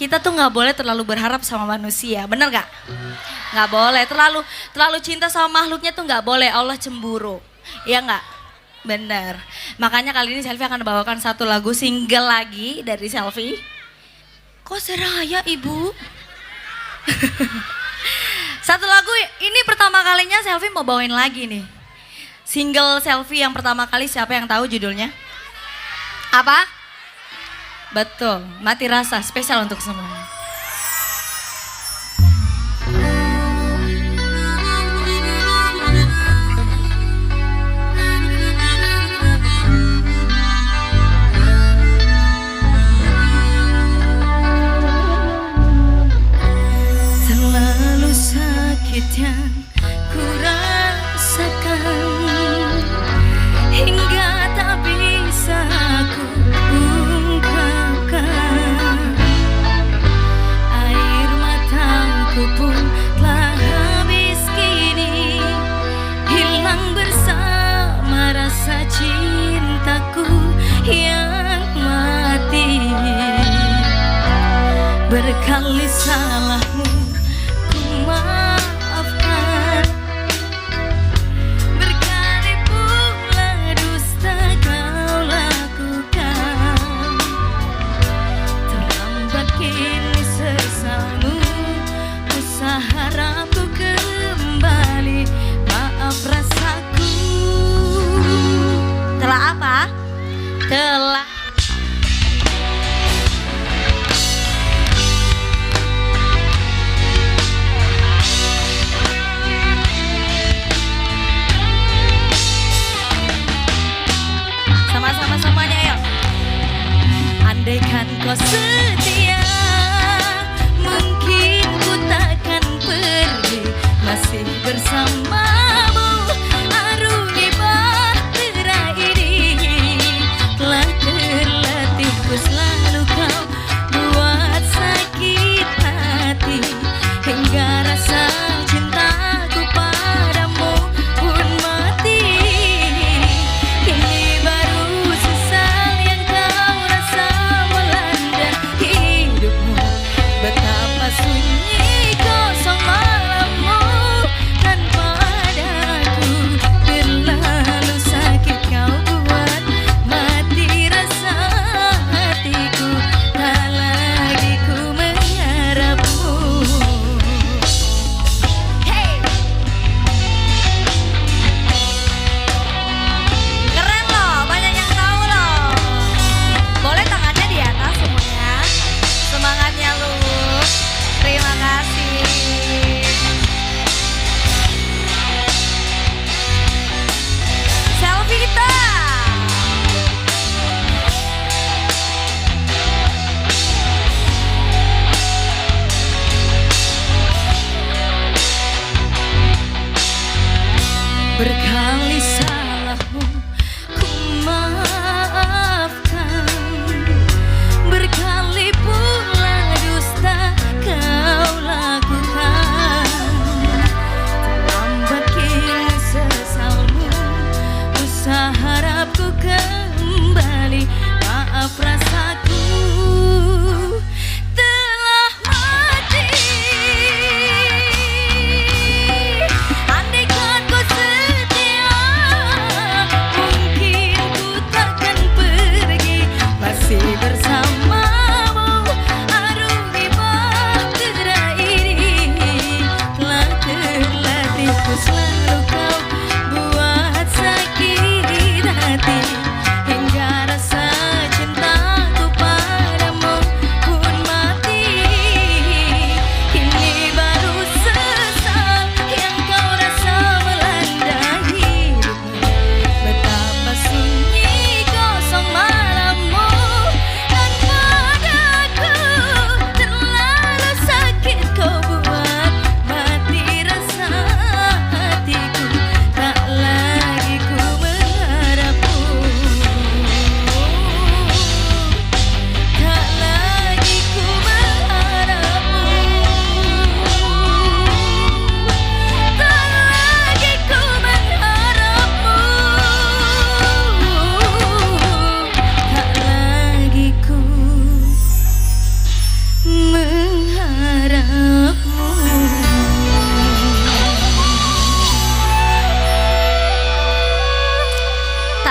kita tuh nggak boleh terlalu berharap sama manusia, bener nggak? Nggak boleh, terlalu cinta sama makhluknya tuh nggak boleh, Allah cemburu, ya nggak? Bener. Makanya kali ini Selfie akan bawakan satu lagu single lagi dari Selfie. Kok seraya ibu? Satu lagu ini pertama kalinya Selfie mau bawain lagi nih. Single Selfie yang pertama kali, siapa yang tahu judulnya? Apa? Betul, Mati Rasa, spesial untuk semuanya. Terlalu sakit yang ku rasakan, hingga tak bisa aku ungkapkan. Air mataku pun telah habis kini, hilang bersama rasa cintaku yang mati. Berkali salahmu ku maafkan, berkali pula dusta kau lakukan. Terlambat kini sesalmu, usah harapku kembali. Maaf rasaku. Telah apa? Telah. Sama-sama semuanya yuk. Andaikan kau setia, mungkin ku takkan pergi, masih bersamamu. Arungi bahtera ini telah terlatih, ku selalu kau buat sakit hati, hingga rasa cintaku padamu pun mati. Kini baru sesal yang kau rasa melanda hidupmu. Betapa sunyi kosong malammu tanpa adaku. Terlalu sakit kau buat mati rasa hatiku, tak lagi ku mengharapmu. Hey. Keren loh, banyak yang tahu loh. Boleh tangannya di atas semuanya. Semangatnya lu. Terima kasih. Selfie kita. Berkali salahmu ku maafkan, berkali pula dusta kau lakukan. Terlambat kini sesalmu, usah harapku kembali. Maaf rasaku telah mati. Andaikan kau setia,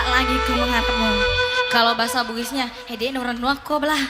tak lagi ku mengharapmu. Kalau bahasa Bugisnya, hede orang tua ko belah.